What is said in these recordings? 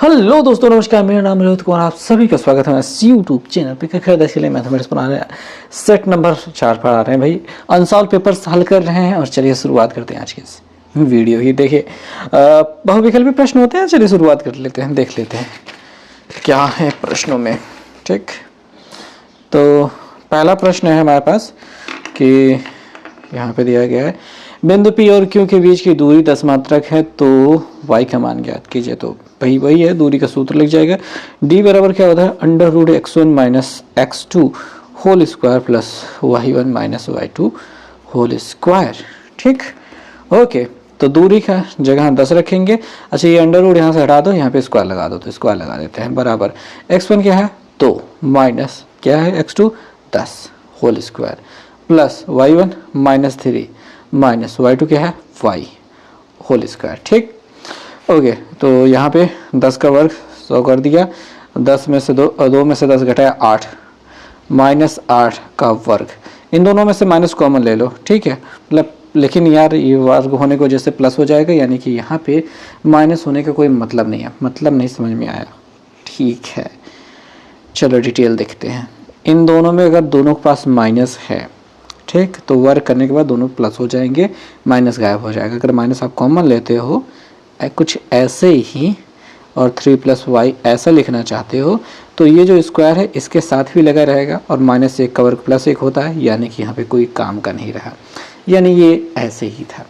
Hello दोस्तों, नमस्कार। मेरा नाम रोहित कुमार, आप सभी का स्वागत है यूट्यूब चैनल पे। खैर के लिए मैथमेटिक्स पढ़ा रहे हैं, सेट नंबर 4 पढ़ा रहे हैं भाई। अनसॉल्व पेपर्स हल कर रहे हैं और चलिए शुरुआत करते हैं आज की इस वीडियो की। देखिए बहुविकल्पी प्रश्न होते हैं, चलिए शुरुआत कर लेते हैं, देख लेते हैं क्या है प्रश्नों में। ठीक, तो पहला प्रश्न है हमारे पास कि यहाँ पे दिया गया है बिंदु P और Q के बीच की दूरी 10 मात्रक है तो y का मान ज्ञात कीजिए। तो वही है, दूरी का सूत्र लिख जाएगा। d बराबर क्या होता है, under root x1 minus x2 whole square plus y1 minus y2 whole square. ठीक, ओके। तो दूरी का जगह 10 रखेंगे। अच्छा, ये अंडर रूट यहाँ से हटा दो, यहाँ पे स्क्वायर लगा दो, तो स्क्वायर लगा देते हैं। बराबर x1 क्या है 2 माइनस क्या है x2 10 whole square plus y1 minus 3 minus y2 क्या है 5 होल स्क्वायर। ठीक, ओके। तो यहाँ पे 10 का वर्ग 100 कर दिया, 10 में से 2 में से 10 घटाया 8 माइनस 8 का वर्ग। इन दोनों में से माइनस कॉमन ले लो, ठीक है। मतलब लेकिन यार ये वर्ग होने की वजह से प्लस हो जाएगा, यानी कि यहाँ पे माइनस होने का कोई मतलब नहीं है, मतलब नहीं समझ में आया। ठीक है, चलो डिटेल देखते हैं। इन दोनों में अगर दोनों के पास माइनस है, ठीक, तो वर्ग करने के बाद दोनों प्लस हो जाएंगे, माइनस गायब हो जाएगा। अगर माइनस आप कॉमन लेते हो कुछ ऐसे ही और 3 प्लस वाई ऐसा लिखना चाहते हो तो ये जो स्क्वायर है इसके साथ भी लगा रहेगा और माइनस 1 का वर्ग प्लस 1 होता है, यानी कि यहाँ पे कोई काम का नहीं रहा, यानी ये ऐसे ही था।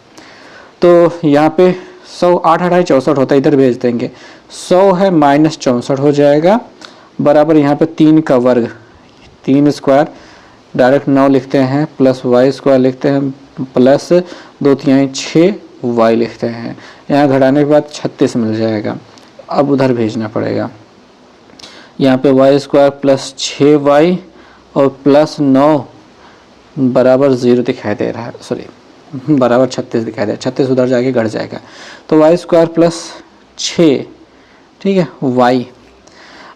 तो यहाँ पे 100 8 8 64 होता है, इधर भेज देंगे। 100 है माइनस 64 हो जाएगा, बराबर यहाँ पे 3 का वर्ग 3 स्क्वायर डायरेक्ट 9 लिखते हैं प्लस वाई स्क्वायर लिखते हैं प्लस 2 3 6 वाई लिखते हैं। यहाँ घटाने के बाद 36 मिल जाएगा। अब उधर भेजना पड़ेगा, यहाँ पे वाई स्क्वायर प्लस 6 वाई और प्लस 9 बराबर 0 दिखाई दे रहा है, सॉरी बराबर 36 दिखाई दे रहा है। 36 उधर जाके घट जाएगा, तो वाई स्क्वायर प्लस 6, ठीक है, वाई।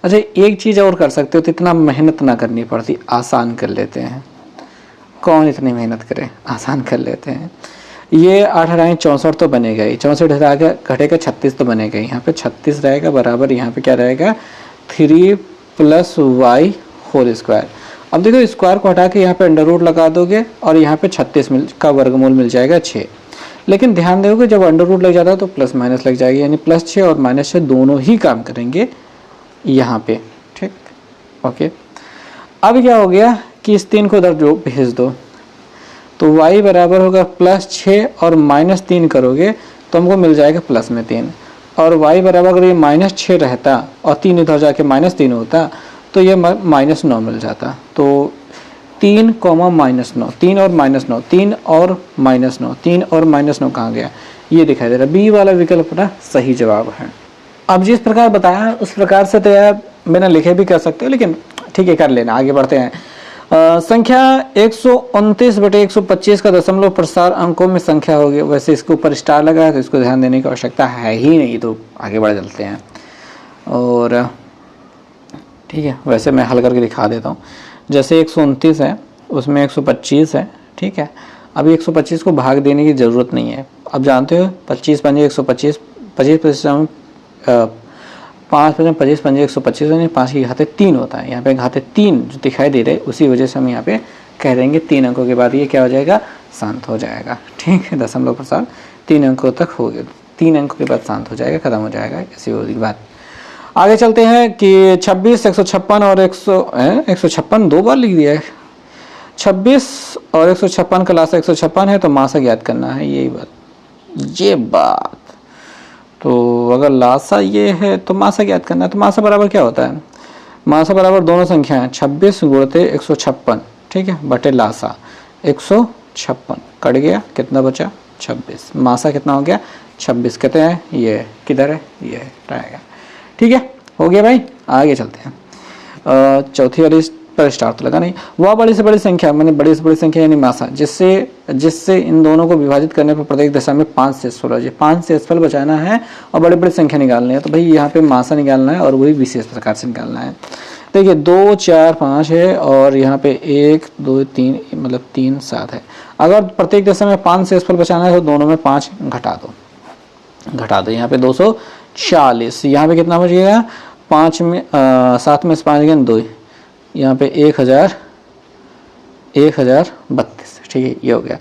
अच्छा, एक चीज़ और कर सकते हो, तो इतना मेहनत ना करनी पड़ती, आसान कर लेते हैं। कौन इतनी मेहनत करे, आसान कर लेते हैं। ये 8 8 64 तो बनेगा ही, 64 घटेगा 36 तो बनेगा। यहाँ पे 36 रहेगा, बराबर यहाँ पे क्या रहेगा 3 प्लस वाई होल स्क्वायर। अब देखो स्क्वायर को हटा के यहाँ पे अंडर रूट लगा दोगे और यहाँ पे 36 का वर्गमूल मिल जाएगा 6। लेकिन ध्यान दोगे जब अंडर रूट लग जाता है तो प्लस माइनस लग जाएगी, यानी प्लस 6 और माइनस 6 दोनों ही काम करेंगे यहाँ पे। ठीक, ओके। अब क्या हो गया कि इस 3 को उधर जो भेज दो, तो y बराबर होगा प्लस 6 और माइनस 3 करोगे तो हमको मिल जाएगा प्लस में 3। और y बराबर अगर ये माइनस 6 रहता और 3 इधर जाके माइनस 3 होता तो ये माइनस 9 मिल जाता। तो 3 माइनस 9, 3 और माइनस 9, 3 और माइनस 9, 3 और माइनस 9 कहाँ गया, ये दिखाई दे रहा है। बी वाला विकल्प अपना सही जवाब है। अब जिस प्रकार बताया उस प्रकार से तो यार बिना लिखे भी कर सकते हो, लेकिन ठीक है कर लेना। आगे बढ़ते हैं। संख्या 129/125 का दशमलव प्रसार अंकों में संख्या होगी। वैसे इसके ऊपर स्टार लगा है तो इसको ध्यान देने की आवश्यकता है ही नहीं, तो आगे बढ़ चलते हैं। और ठीक है, वैसे मैं हल करके दिखा देता हूँ। जैसे 129 है, उसमें 125 है, ठीक है। अभी 125 को भाग देने की ज़रूरत नहीं है। अब जानते हो 25 पंजे 125, 25 5 पंजे 25 पंजे 125, यानी 5 की घाते 3 होता है। यहाँ पे घाते 3 जो दिखाई दे रहे, उसी वजह से हम यहाँ पे कह देंगे 3 अंकों के बाद ये क्या हो जाएगा, शांत हो जाएगा। ठीक है, दशमलव प्रसार 3 अंकों तक हो गया, 3 अंकों के बाद शांत हो जाएगा, खत्म हो जाएगा। ऐसी होगी बात। आगे चलते हैं कि 26 156 और 156 दो बार लिख दिया है। 26 और 156 का लासा 156 है तो मासा ज्ञात करना है, यही बात, ये बात। तो अगर लासा ये है तो मासा ज्ञात करना है। तो मासा बराबर क्या होता है, मासा बराबर दोनों संख्याएं 26 गुणते 156, ठीक है, बटे लासा 156 कट गया, कितना बचा 26। मासा कितना हो गया 26। कहते हैं ये किधर है, ये रहेगा। ठीक है, हो गया भाई। आगे चलते हैं। चौथी वाली पर स्टार तो लगा नहीं। वह बड़ी से बड़ी संख्या, मैंने बड़ी से बड़ी संख्या यानी मासा, जिससे इन दोनों को विभाजित करने पर प्रत्येक दशा में 5 से 16 5 से असफल बचाना है और बड़ी बड़ी संख्या निकालनी है। तो भाई यहाँ पे मासा निकालना है और वही विशेष प्रकार से निकालना है। देखिए 2 4 5 है और यहाँ पे 1 2 3 मतलब 3 7 है। अगर प्रत्येक दशा में 5 से असफल बचाना है तो दोनों में 5 घटा दो। यहाँ पे 200 40, यहाँ पे कितना बच गया, 5 में 7 में से 5 गए 2, यहाँ पे 1032, ठीक है, ये हो गया।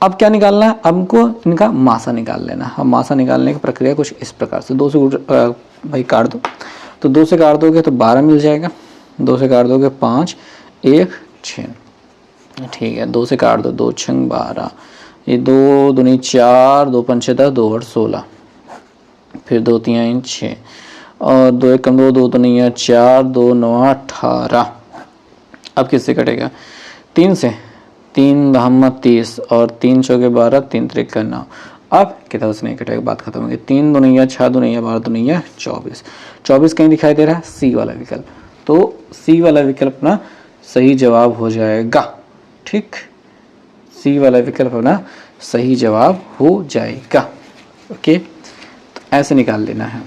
अब क्या निकालना है, हमको इनका मासा निकाल लेना है। मासा निकालने की प्रक्रिया कुछ इस प्रकार से, 2 से भाई काट दो, तो 2 से काट दोगे तो 12 मिल जाएगा, 2 से काट दोगे 5, 1 6, ठीक है, 2 से काट दो, 2 6 12, ये 2 दूनी 4, 2 5 6 10, 2 8 16, फिर 2 3 6 और 2 1 2, 2 तो नहीं है 4, 2 9 18। अब किससे कटेगा, 3 से, 3 बहम्मत 30 और 3 चौके 12, 3 त्रिक 9। अब कितना से नहीं कटेगा, बात खत्म हो गई। 3 दुनिया 6 दुनिया 12 दुनिया 24, 24 कहीं दिखाई दे रहा है, सी वाला विकल्प, तो सी वाला विकल्प ना सही जवाब हो जाएगा, ठीक, सी वाला विकल्प ना सही जवाब हो जाएगा। ओके, तो ऐसे निकाल लेना है।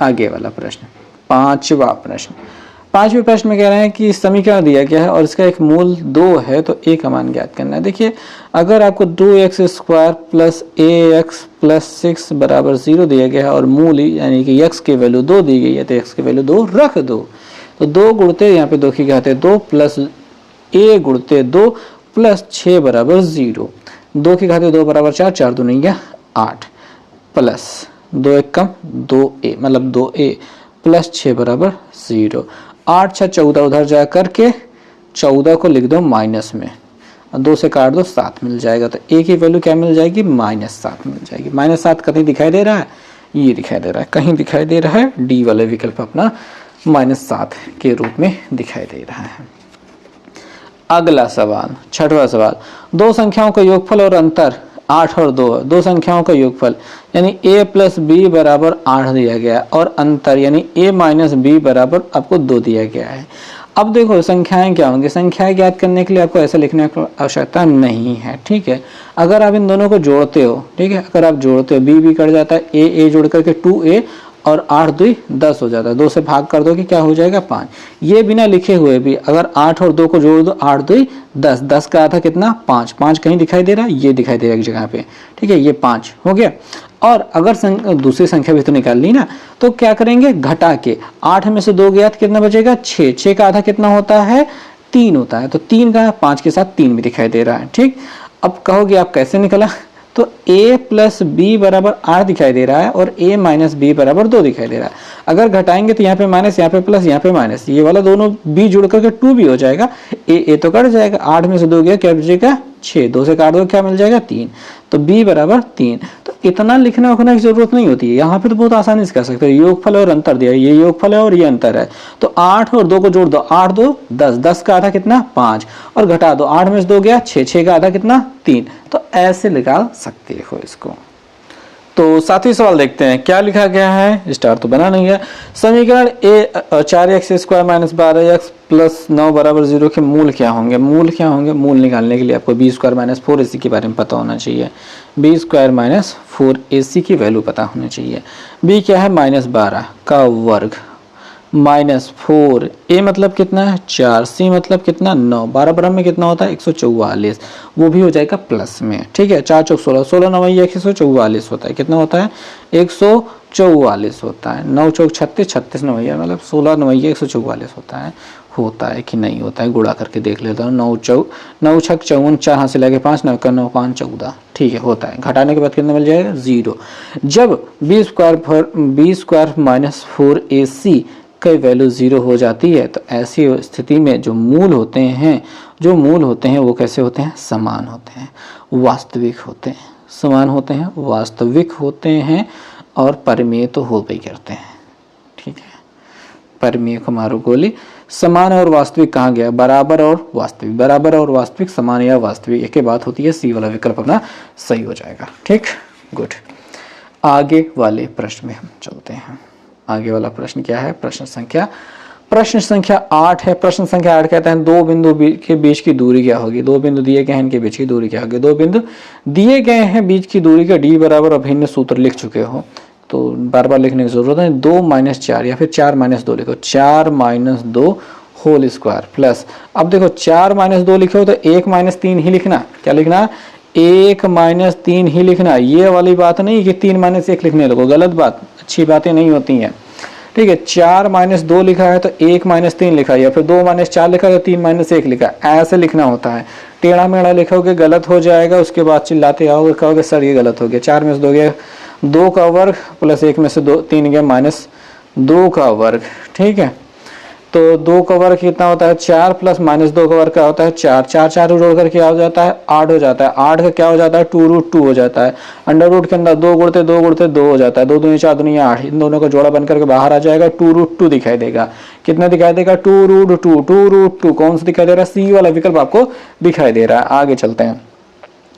आगे वाला प्रश्न, पांचवा प्रश्न में कह रहे हैं कि समीकरण दिया गया है और इसका एक मूल 2 है, तो a का मान ज्ञात करना है। देखिए, अगर आपको 2x square plus ax plus 6 बराबर 0 दिया गया है और मूल यानी कि x की वैल्यू 2 दी गई है, तो x की वैल्यू 2 रख दो, तो 2 गुणते यहाँ पे 2 की घात 2 प्लस a गुणते 2 प्लस 6 बराबर 0, 2 की घात 2 बराबर 4, 4 2 नहीं 8 प्लस 2 1 कम 2a मतलब 2a प्लस 6 बराबर 0, 8 6 14 उधर जा करके 14 को लिख दो माइनस में, 2 से काट दो 7 मिल जाएगा, तो a की वैल्यू क्या मिल जाएगी, -7 मिल जाएगी। -7 कहीं दिखाई दे रहा है, ये दिखाई दे रहा है, कहीं दिखाई दे रहा है, डी वाला विकल्प अपना -7 के रूप में दिखाई दे रहा है। अगला सवाल, छठवां सवाल, दो संख्याओं का योगफल और अंतर 8 और 2, दो संख्याओं का योगफल यानी a प्लस बी बराबर 8 दिया गया और अंतर यानी a माइनस बी बराबर आपको 2 दिया गया है। अब देखो संख्याएं क्या होंगी, संख्याएं ज्ञात करने के लिए आपको ऐसा लिखने की आवश्यकता नहीं है, ठीक है। अगर आप इन दोनों को जोड़ते हो, ठीक है, अगर आप जोड़ते हो b कट जाता है, a जोड़ करके 2a और 8 2 10 हो जाता है, 2 से भाग कर दो कि क्या हो जाएगा 5। ये बिना लिखे हुए भी अगर 8 और 2 को जोड़ दो, 8 2 10, 10 का आधा कितना 5, 5 कहीं दिखाई दे रहा है, ये दिखाई दे रहा है एक जगह पे, ठीक है, ये 5 हो गया। और अगर दूसरी संख्या भी तो निकाल ली ना, तो क्या करेंगे, घटा के 8 में से 2 गया तो कितना बचेगा 6, 6 का आधा कितना होता है 3 होता है, तो 3 का 5 के साथ 3 भी दिखाई दे रहा है, ठीक। अब कहोगे आप कैसे निकला, तो a प्लस बी बराबर 8 दिखाई दे रहा है और a माइनस बी बराबर 2 दिखाई दे रहा है। अगर घटाएंगे तो यहाँ पे माइनस, यहाँ पे प्लस, यहाँ पे माइनस, ये वाला दोनों b जुड़ करके 2 भी हो जाएगा, a तो कट जाएगा, 8 में से 2 गया क्या बचेगा 6, 2 से काट दो क्या मिल जाएगा 3, तो b बराबर 3। तो इतना लिखने उखने की जरूरत नहीं होती है, यहाँ पे तो बहुत आसानी से कर सकते हो। योगफल और अंतर दिया, ये योगफल है और ये अंतर है, तो 8 और 2 को जोड़ दो, 8 2 10, 10 का आधा कितना 5 और घटा दो, 8 में से 2 गया 6, 6 का आधा कितना 3, तो ऐसे निकाल सकते हो इसको। तो सातवीं सवाल देखते हैं क्या लिखा गया है, स्टार तो बना नहीं है। समीकरण a 4x square minus 12x plus 9 बराबर 0 के मूल क्या होंगे, मूल क्या होंगे, मूल निकालने के लिए आपको b स्क्वायर माइनस 4ac के बारे में पता होना चाहिए, b स्क्वायर माइनस 4ac की वैल्यू पता होनी चाहिए। b क्या है -12 का वर्ग माइनस 4, a मतलब कितना है 4, c मतलब कितना 9, 12 बराबर में कितना होता है 144, वो भी हो जाएगा प्लस में, ठीक है। 4 चौक 16, 16 9 144 होता है, कितना होता है 144 होता है, 9 चौक 36, 36 9 मतलब 16 9 144 होता है कि नहीं होता है, गुणा करके देख लेता हूँ, 9 छक 54, 4 हाथ से लगे 5, 9 का 9 5 14, ठीक है होता है। घटाने के बाद कितना मिल जाएगा 0। जब b स्क्वायर माइनस 4ac की वैल्यू 0 हो जाती है, तो ऐसी स्थिति में जो मूल होते हैं वो कैसे होते हैं, समान होते हैं, वास्तविक होते हैं, समान होते हैं, वास्तविक होते हैं और परिमेय तो हो भी करते हैं, ठीक है। परिमेय को मारो गोली, समान और वास्तविक कहाँ गया, बराबर और वास्तविक, बराबर और वास्तविक, समान या वास्तविक, एक ही बात होती है, सी वाला विकल्प अपना सही हो जाएगा, ठीक, गुड। आगे वाले प्रश्न में हम चलते हैं। आगे वाला प्रश्न क्या है, प्रश्न संख्या 8 है। प्रश्न संख्या 8 कहता है दो बिंदु के बीच की दूरी क्या होगी, दो बिंदु दिए गए हैं, इनके बीच की दूरी क्या होगी, दो बिंदु दिए गए हैं, बीच की दूरी का d बराबर अभिन्न सूत्र लिख चुके हो, तो बार बार लिखने की जरूरत है, 2 - 4 या फिर 4 - 2 लिखो, 4 - 2 होल स्क्वायर प्लस, अब देखो 4 - 2 लिखे हो तो 1 - 3 ही लिखना, क्या लिखना 1 माइनस 3 ही लिखना है। ये वाली बात नहीं कि 3 माइनस 1 लिखने लगो, गलत बात, अच्छी बातें नहीं होती हैं। ठीक है, 4 माइनस 2 लिखा है तो 1 माइनस 3 लिखा है, या फिर 2 माइनस 4 लिखा है तो 3 माइनस 1 लिखा है, ऐसे लिखना होता है। टेढ़ा मेढ़ा लिखोगे गलत हो जाएगा, उसके बाद चिल्लाते आओगे, कहोगे सर ये गलत हो गया। 4 में से 2 गया 2 का वर्ग प्लस 1 में से 2 3 गया माइनस 2 का वर्ग। ठीक है, तो 2 का वर्ग कितना होता है 4 प्लस माइनस 2 का वर्ग क्या होता है 4, 4 4 जोड़ कर क्या हो जाता है 8 हो जाता है। 8 का क्या हो जाता है 2√2 हो जाता है। अंडर रूट के अंदर 2 गुणते 2 हो जाता है, 2 दूनी 4 दूनी 8, इन दोनों का जोड़ा बनकर के बाहर आ जाएगा, 2√2 दिखाई देगा। कितना दिखाई देगा 2√2 कौन सा दिखाई दे रहा है, सी वाला विकल्प आपको दिखाई दे रहा है।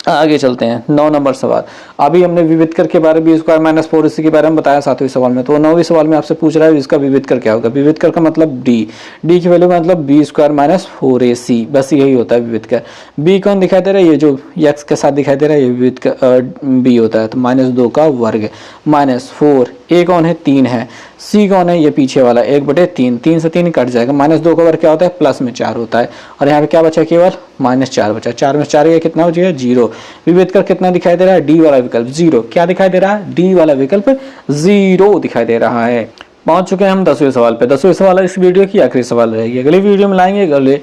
आगे चलते हैं 9 नंबर सवाल। अभी हमने विविधकर के बारे में स्क्वायर माइनस 4ac के बारे में बताया 7वें सवाल में, तो 9वें सवाल में आपसे पूछ रहा है इसका विविधकर क्या होगा। विविधकर का मतलब डी की वैल्यू मतलब b स्क्वायर माइनस 4ac, बस यही होता है विविधकर। b कौन दिखाई दे रहा है, ये जो x के साथ दिखाई दे रहा है ये विविधकर b होता है, तो -2 का वर्ग -4, a कौन है 3 है, c कौन है ये पीछे वाला 1/3, 3 से 3 कट जाएगा, -2 का वर्ग क्या होता है प्लस में 4 होता है, और यहाँ पे क्या बचा केवल -4 बचा, 4 में 4 कितना हो जाएगा 0। विविधकर कितना दिखाई दे रहा है डी वाला विकल्प 0, क्या दिखाई दे रहा है डी वाला विकल्प 0 दिखाई दे रहा है। पहुंच चुके हैं हम 10वें सवाल पे। 10वें सवाल इस वीडियो की आखिरी सवाल रहेगी, अगली वीडियो में लाएंगे अगले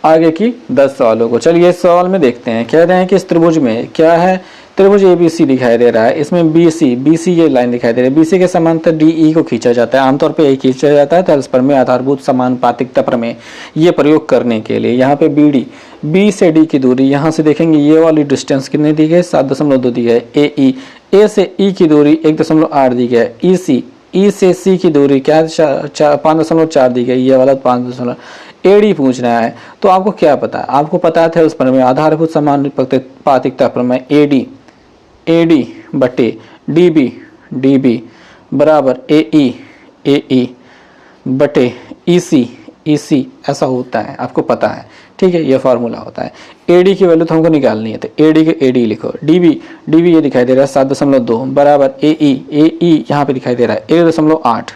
आगे की 10 सवालों को। चलिए इस सवाल में देखते हैं, कह रहे हैं कि इस त्रिभुज में क्या है, त्रिभुज ABC दिखाई दे रहा है, इसमें BC ये लाइन दिखाई दे रही है, BC के समांतर DE को खींचा जाता है, आमतौर पे खींचा जाता है तर्ज प्रमेय आधारभूत समानुपातिकता प्रमेय ये प्रयोग करने के लिए। यहाँ पे BD B से D की दूरी, यहाँ से देखेंगे ये वाली डिस्टेंस कितनी दी गई 7.2 दी है। AE A से E की दूरी 1.8 दी है। EC E से C की दूरी क्या 5.4 दी गई, ये वाला 5. AD पूछना है, तो आपको क्या पता है, आपको पता था उस प्रमेय आधारभूत समानुपातिकता प्रमेय AD बटे DB बराबर AE बटे EC ऐसा होता है, आपको पता है। ठीक है, ये फार्मूला होता है। AD की वैल्यू तो हमको निकालनी है, तो AD के AD लिखो, DB ये दिखाई दे रहा है 7.2 बराबर AE यहाँ पे दिखाई दे रहा है 1.8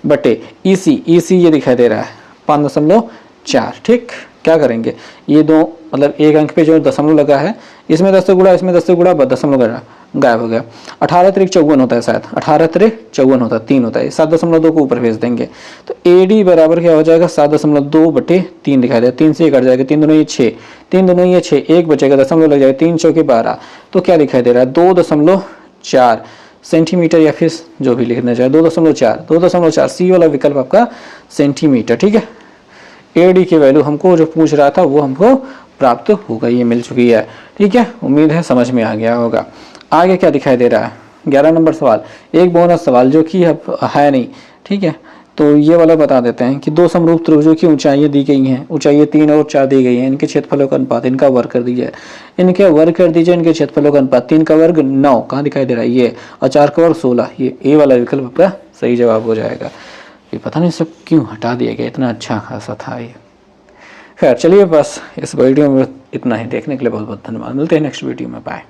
बटे EC ये दिखाई दे रहा है 5.4। ठीक, क्या करेंगे ये दो मतलब एक अंक पे जो दशमलव लगा है इसमें 10 से गुणा, इसमें 10 से गुणा, दशमलव गायब हो गया। 18 × 54 होता है, शायद 18 × 54 होता है, 3 होता है, 7.2 को ऊपर भेज देंगे तो AD बराबर क्या हो जाएगा 7.2/3 दिखाई देगा, 3 से कट जाएगा, 3 दूनी ये 6, 3 दूनी ये 6, 1 बचेगा, दशमलव लग जाएगा, 3 चौके 12, तो क्या दिखाई दे रहा है 2.4 सेंटीमीटर, या फिर जो भी लिखना चाहे 2.4 सी वाला विकल्प आपका सेंटीमीटर। ठीक है, AD की वैल्यू हमको जो पूछ रहा था वो हमको प्राप्त हो गई, ये मिल चुकी है। ठीक है, उम्मीद है समझ में आ गया होगा। आगे क्या दिखाई दे रहा है 11 नंबर सवाल, एक बोनस सवाल जो कि है नहीं। ठीक है, तो ये वाला बता देते हैं कि दो समरूप त्रिभुजों की ऊंचाइयां दी गई हैं, ऊंचाइयां 3 और 4 दी गई हैं, इनके क्षेत्रफलों का अनुपात इनका वर्ग कर दीजिए, इनके क्षेत्रफलों का अनुपात 3 का वर्ग 9 कहाँ दिखाई दे रहा है ये, और 4 का वर्ग 16, ये ए वाला विकल्प आपका सही जवाब हो जाएगा। ये पता नहीं सब क्यों हटा दिया गया, इतना अच्छा खासा था ये। खैर चलिए, बस इस वीडियो में इतना ही, देखने के लिए बहुत बहुत धन्यवाद, मिलते हैं नेक्स्ट वीडियो में, बाय।